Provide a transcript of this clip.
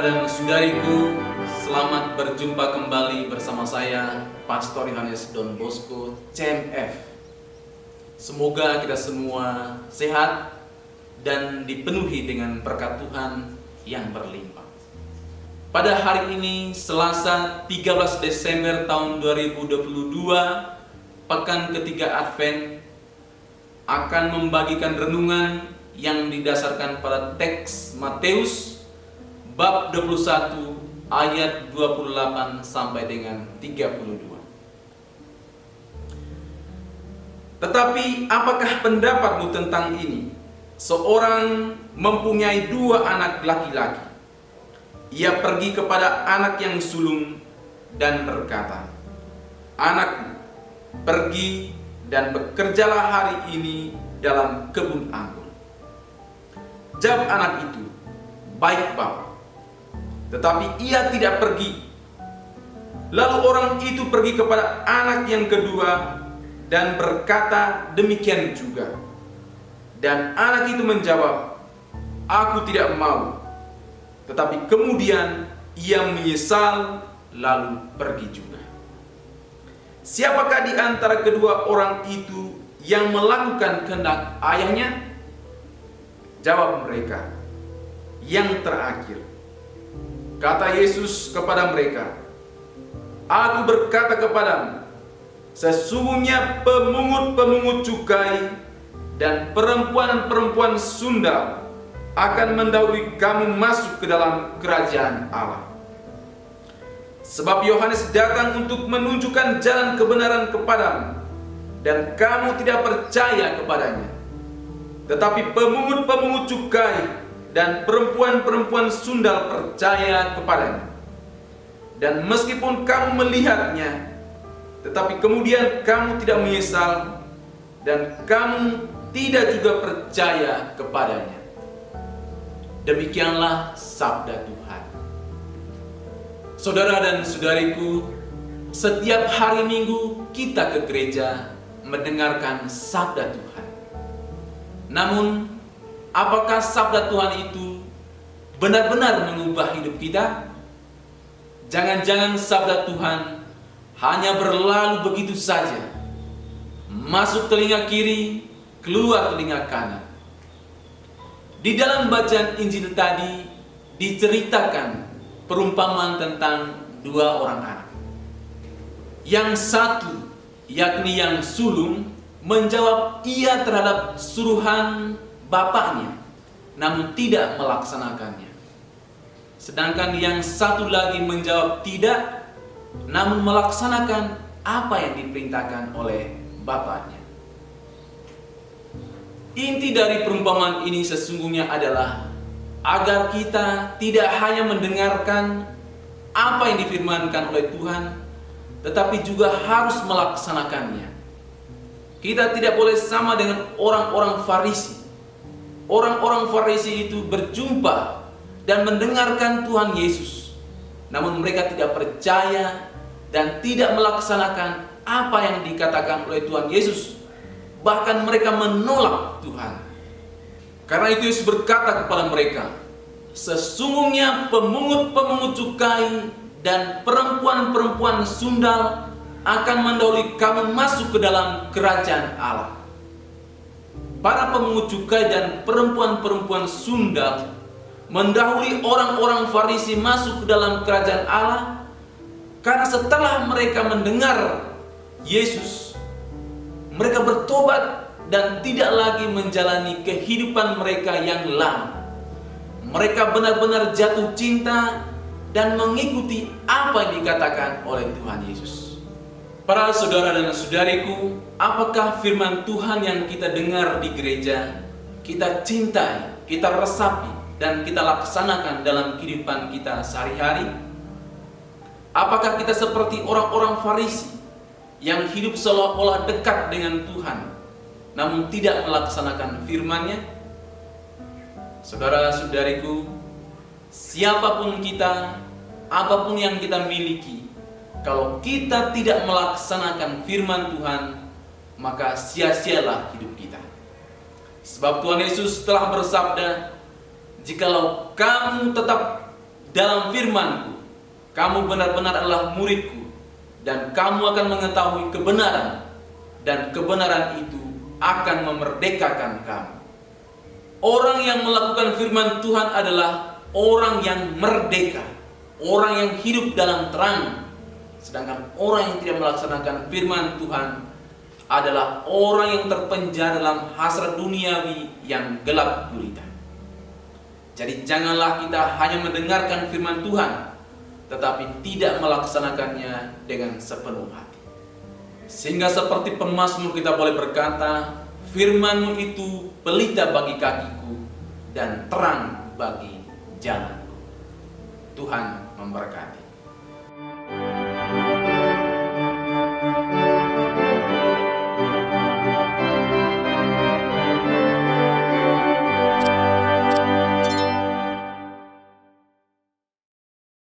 dan saudariku, selamat berjumpa kembali bersama saya, Pastor Yohanes Don Bosco, CMF. Semoga kita semua sehat dan dipenuhi dengan berkat Tuhan yang berlimpah. Pada hari ini, Selasa 13 Desember tahun 2022, pekan ketiga Advent, akan membagikan renungan yang didasarkan pada teks Matius bab 21 ayat 28 sampai dengan 32. Tetapi apakah pendapatmu tentang ini? Seorang mempunyai 2 anak laki-laki. Ia pergi kepada anak yang sulung dan berkata, "Anakku, pergi dan bekerjalah hari ini dalam kebun anggur." Jawab anak itu, "Baik, Bapa." Tetapi ia tidak pergi. Lalu orang itu pergi kepada anak yang kedua dan berkata demikian juga. Dan anak itu menjawab, "Aku tidak mau." Tetapi kemudian ia menyesal lalu pergi juga. Siapakah di antara kedua orang itu yang melakukan kehendak ayahnya? Jawab mereka, "Yang terakhir." Kata Yesus kepada mereka, "Aku berkata kepadamu, sesungguhnya pemungut-pemungut cukai dan perempuan-perempuan sundal akan mendahului kamu masuk ke dalam kerajaan Allah. Sebab Yohanes datang untuk menunjukkan jalan kebenaran kepadamu, dan kamu tidak percaya kepadanya. Tetapi pemungut-pemungut cukai dan perempuan-perempuan sundal percaya kepadanya. Dan meskipun kamu melihatnya, tetapi kemudian kamu tidak menyesal, dan kamu tidak juga percaya kepadanya." Demikianlah sabda Tuhan. Saudara dan saudariku, setiap hari Minggu kita ke gereja mendengarkan sabda Tuhan. Namun, apakah sabda Tuhan itu benar-benar mengubah hidup kita? Jangan-jangan sabda Tuhan hanya berlalu begitu saja, masuk telinga kiri, keluar telinga kanan. Di dalam bacaan Injil tadi diceritakan perumpamaan tentang 2 orang anak. Yang satu, yakni yang sulung, menjawab iya terhadap suruhan bapaknya, namun tidak melaksanakannya. Sedangkan yang satu lagi menjawab tidak, namun melaksanakan apa yang diperintahkan oleh bapaknya. Inti dari perumpamaan ini sesungguhnya adalah agar kita tidak hanya mendengarkan apa yang difirmankan oleh Tuhan, tetapi juga harus melaksanakannya. Kita tidak boleh sama dengan orang-orang Farisi. Orang-orang Farisi itu berjumpa dan mendengarkan Tuhan Yesus, namun mereka tidak percaya dan tidak melaksanakan apa yang dikatakan oleh Tuhan Yesus. Bahkan mereka menolak Tuhan. Karena itu Yesus berkata kepada mereka, "Sesungguhnya pemungut-pemungut cukai dan perempuan-perempuan sundal akan mendahului kamu masuk ke dalam kerajaan Allah." Para pemungut cukai dan perempuan-perempuan sundal mendahului orang-orang Farisi masuk ke dalam kerajaan Allah karena setelah mereka mendengar Yesus, mereka bertobat dan tidak lagi menjalani kehidupan mereka yang lama. Mereka benar-benar jatuh cinta dan mengikuti apa yang dikatakan oleh Tuhan Yesus. Para saudara dan saudariku, apakah firman Tuhan yang kita dengar di gereja, kita cintai, kita resapi, dan kita laksanakan dalam kehidupan kita sehari-hari? Apakah kita seperti orang-orang Farisi yang hidup seolah-olah dekat dengan Tuhan, namun tidak melaksanakan firman-Nya? Saudara-saudariku, siapapun kita, apapun yang kita miliki, kalau kita tidak melaksanakan firman Tuhan, maka sia-sialah hidup kita. Sebab Tuhan Yesus telah bersabda, "Jikalau kamu tetap dalam firman-Ku, kamu benar-benar adalah murid-Ku, dan kamu akan mengetahui kebenaran, dan kebenaran itu akan memerdekakan kamu. Orang yang melakukan firman Tuhan adalah orang yang merdeka, orang yang hidup dalam terang. Sedangkan orang yang tidak melaksanakan firman Tuhan adalah orang yang terpenjara dalam hasrat duniawi yang gelap gulita. Jadi janganlah kita hanya mendengarkan firman Tuhan, tetapi tidak melaksanakannya dengan sepenuh hati. Sehingga seperti pemazmur kita boleh berkata, firman-Mu itu pelita bagi kakiku dan terang bagi jalanku. Tuhan memberkati.